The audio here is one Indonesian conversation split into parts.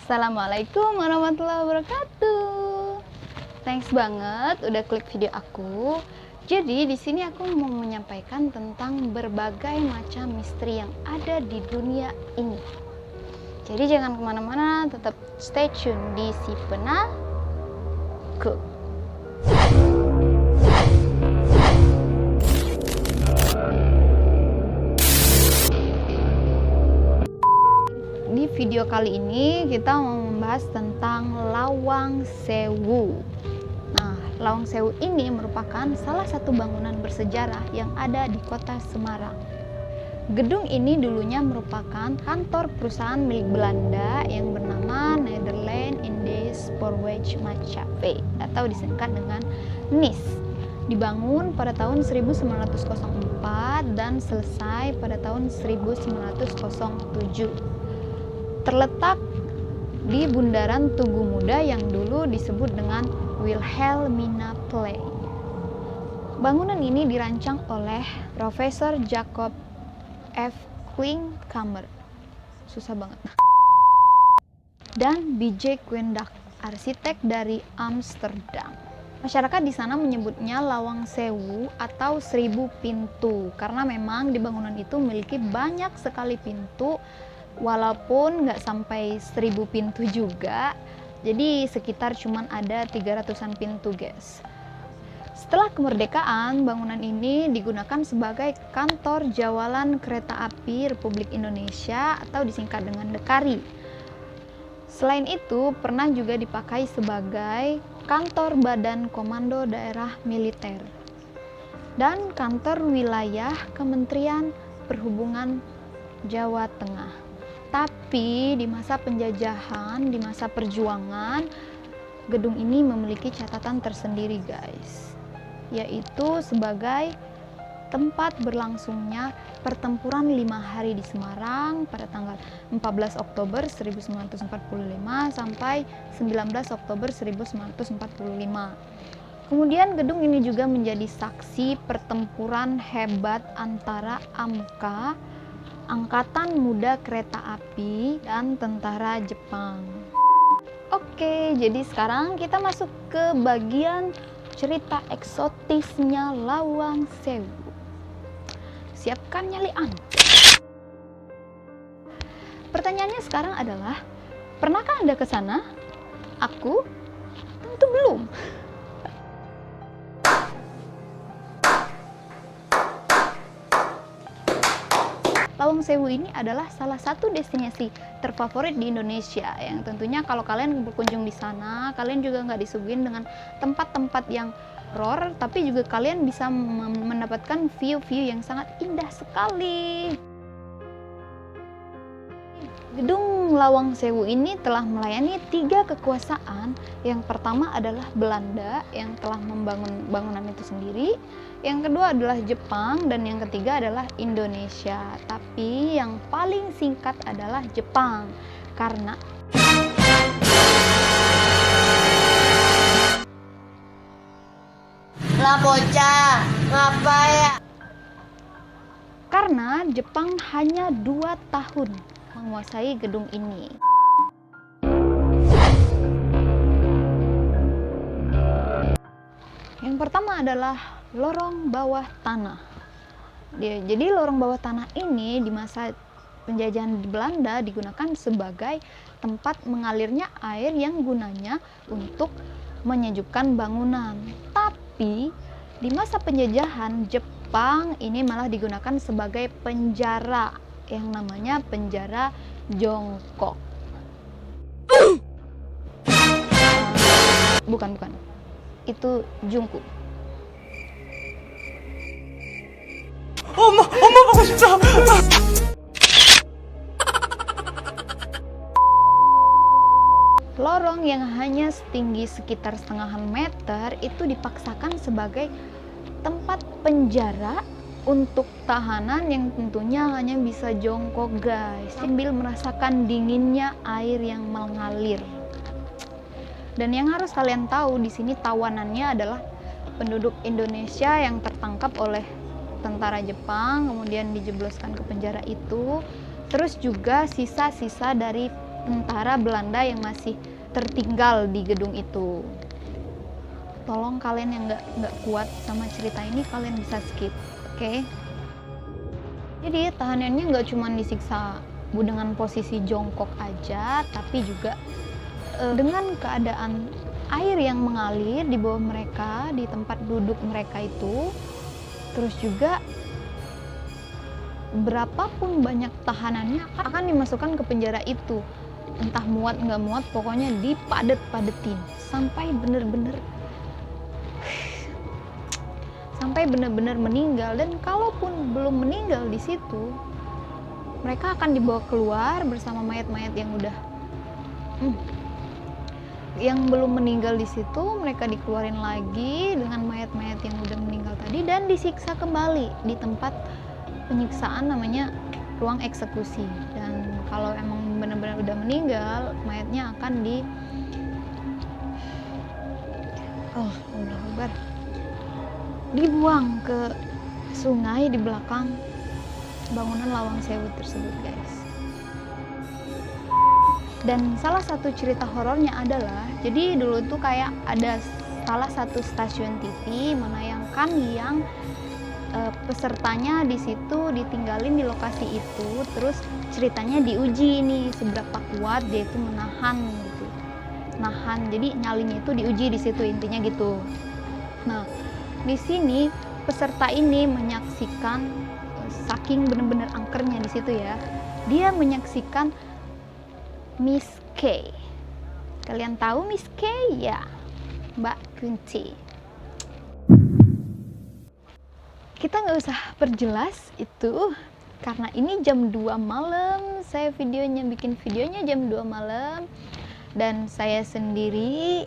Assalamualaikum warahmatullahi wabarakatuh. Thanks banget udah klik video aku. Jadi di sini aku mau menyampaikan tentang berbagai macam misteri yang ada di dunia ini. Jadi jangan kemana-mana, tetap stay tune di Si Penaku. Di video kali ini kita mau membahas tentang Lawang Sewu. Nah, Lawang Sewu ini merupakan salah satu bangunan bersejarah yang ada di kota Semarang. Gedung ini dulunya merupakan kantor perusahaan milik Belanda yang bernama Nederland Indies Spoorwegmaatschappij atau disingkat dengan NIS. Dibangun pada tahun 1904 dan selesai pada tahun 1907. Terletak di bundaran Tugu Muda yang dulu disebut dengan Wilhelminaplein. Bangunan ini dirancang oleh Profesor Jacob F. Klinkhammer, susah banget, dan B.J. Quendak, arsitek dari Amsterdam. Masyarakat di sana menyebutnya Lawang Sewu atau 1000 pintu karena memang di bangunan itu memiliki banyak sekali pintu. Walaupun nggak sampai 1000 pintu juga, jadi sekitar cuman ada 300-an pintu guys. Setelah kemerdekaan, bangunan ini digunakan sebagai kantor Jawalan Kereta Api Republik Indonesia atau disingkat dengan Dekari. Selain itu, pernah juga dipakai sebagai kantor Badan Komando Daerah Militer dan kantor wilayah Kementerian Perhubungan Jawa Tengah. Tapi di masa penjajahan, di masa perjuangan, gedung ini memiliki catatan tersendiri guys, yaitu sebagai tempat berlangsungnya pertempuran 5 hari di Semarang pada tanggal 14 Oktober 1945 sampai 19 Oktober 1945. Kemudian gedung ini juga menjadi saksi pertempuran hebat antara AMKA, Angkatan Muda Kereta Api, dan tentara Jepang. Oke, jadi sekarang kita masuk ke bagian cerita eksotisnya Lawang Sewu. Siapkan nyalian. Pertanyaannya sekarang adalah, pernahkah Anda ke sana? Aku tentu belum. Lawang Sewu ini adalah salah satu destinasi terfavorit di Indonesia yang tentunya kalau kalian berkunjung di sana, kalian juga nggak disuguhin dengan tempat-tempat yang horor, tapi juga kalian bisa mendapatkan view-view yang sangat indah sekali. Gedung Lawang Sewu ini telah melayani 3 kekuasaan. Yang pertama adalah Belanda yang telah membangun bangunan itu sendiri. Yang kedua adalah Jepang dan yang ketiga adalah Indonesia. Tapi yang paling singkat adalah Jepang karena lah bocah, ngapa ya? Karena Jepang hanya 2 tahun menguasai gedung ini. Yang pertama adalah lorong bawah tanah. Jadi lorong bawah tanah ini di masa penjajahan Belanda digunakan sebagai tempat mengalirnya air yang gunanya untuk menyejukkan bangunan. Tapi di masa penjajahan Jepang ini malah digunakan sebagai penjara yang namanya penjara jongkok. Bukan. Itu jungku. 엄마 보고 싶다. Lorong yang hanya setinggi sekitar setengahan meter itu dipaksakan sebagai tempat penjara untuk tahanan yang tentunya hanya bisa jongkok guys, sambil merasakan dinginnya air yang mengalir. Dan yang harus kalian tahu di sini tawanannya adalah penduduk Indonesia yang tertangkap oleh tentara Jepang, kemudian dijebloskan ke penjara itu. Terus juga sisa-sisa dari tentara Belanda yang masih tertinggal di gedung itu. Tolong kalian yang nggak kuat sama cerita ini, kalian bisa skip, oke? Jadi tahanannya nggak cuma disiksa dengan posisi jongkok aja, tapi juga dengan keadaan air yang mengalir di bawah mereka, di tempat duduk mereka itu. Terus juga berapapun banyak tahanannya akan dimasukkan ke penjara itu. Entah muat nggak muat, pokoknya dipadet-padetin sampai benar-benar meninggal. Dan kalaupun belum meninggal di situ, mereka akan dibawa keluar bersama mayat-mayat yang udah yang belum meninggal di situ. Mereka dikeluarin lagi dengan mayat-mayat yang udah meninggal tadi dan disiksa kembali di tempat penyiksaan, namanya ruang eksekusi. Dan kalau emang benar-benar udah meninggal, mayatnya akan dibuang ke sungai di belakang bangunan Lawang Sewu tersebut, guys. Dan salah satu cerita horornya adalah, jadi dulu tuh kayak ada salah satu stasiun TV menayangkan yang pesertanya di situ ditinggalin di lokasi itu, terus ceritanya diuji nih seberapa kuat dia itu menahan gitu. Jadi nyalinya itu diuji di situ, intinya gitu. Nah, di sini peserta ini menyaksikan, saking bener-bener angkernya di situ ya, dia menyaksikan Miss K. Kalian tahu Miss K ya? Mbak Kunci. Kita nggak usah perjelas itu, karena ini jam 2 malam. Saya bikin videonya jam 2 malam. Dan saya sendiri.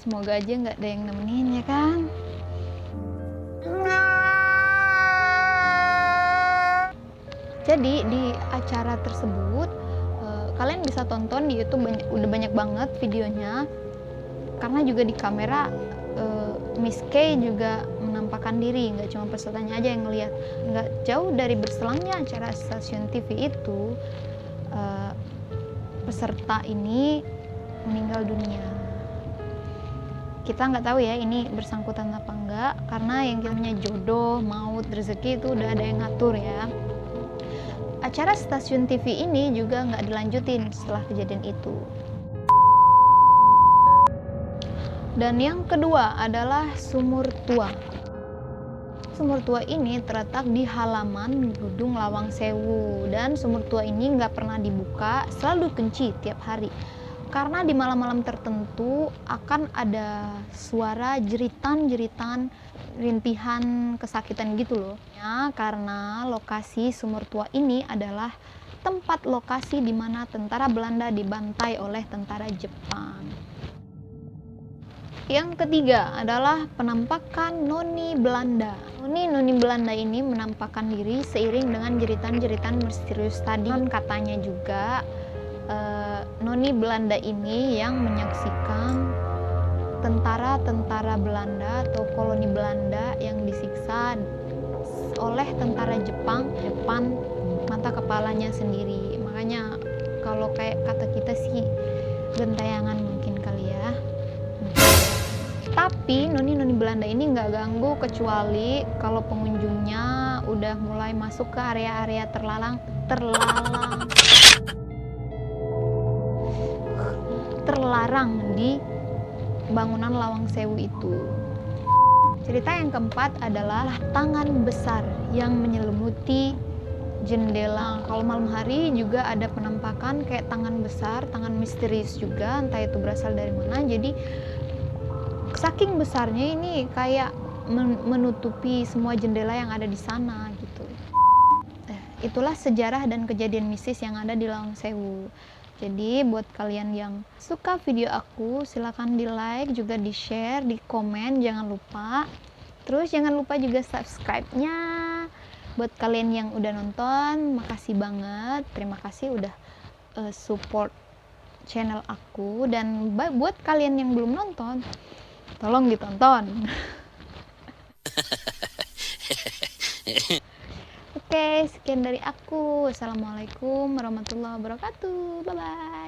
Semoga aja nggak ada yang nemenin ya kan. Jadi di acara tersebut kalian bisa tonton di YouTube, udah banyak banget videonya. Karena juga di kamera Miss K juga menampakkan diri, nggak cuma pesertanya aja yang ngelihat. Nggak jauh dari berselangnya acara stasiun TV itu, peserta ini meninggal dunia. Kita nggak tahu ya ini bersangkutan apa enggak, karena yang namanya jodoh, maut, rezeki itu udah ada yang ngatur ya. Acara stasiun TV ini juga nggak dilanjutin setelah kejadian itu. Dan yang kedua adalah sumur tua. Sumur tua ini terletak di halaman gedung Lawang Sewu, dan sumur tua ini nggak pernah dibuka, selalu kunci tiap hari. Karena di malam-malam tertentu akan ada suara jeritan-jeritan, rintihan, kesakitan gitu loh. Ya, karena lokasi sumur tua ini adalah tempat lokasi di mana tentara Belanda dibantai oleh tentara Jepang. Yang ketiga adalah penampakan Noni Belanda. Noni Belanda ini menampakkan diri seiring dengan jeritan-jeritan misterius tadi. Katanya juga Noni Belanda ini yang menyaksikan tentara-tentara Belanda atau koloni Belanda yang disiksa oleh tentara Jepang depan mata kepalanya sendiri. Makanya kalau kayak kata kita sih gentayangan mungkin kali ya. Tapi Noni Belanda ini nggak ganggu kecuali kalau pengunjungnya udah mulai masuk ke area-area terlarang di bangunan Lawang Sewu itu. Cerita yang keempat adalah tangan besar yang menyelimuti jendela. Kalau malam hari juga ada penampakan kayak tangan besar, tangan misterius juga, entah itu berasal dari mana. Jadi saking besarnya ini kayak menutupi semua jendela yang ada di sana gitu. Itulah sejarah dan kejadian mistis yang ada di Lawang Sewu. Jadi buat kalian yang suka video aku, silakan di like, juga di share, di komen, jangan lupa. Terus jangan lupa juga subscribe-nya. Buat kalian yang udah nonton, makasih banget. Terima kasih udah support channel aku. Dan buat kalian yang belum nonton, tolong ditonton. Oke, Oke, sekian dari aku. Wassalamualaikum warahmatullahi wabarakatuh. Bye bye.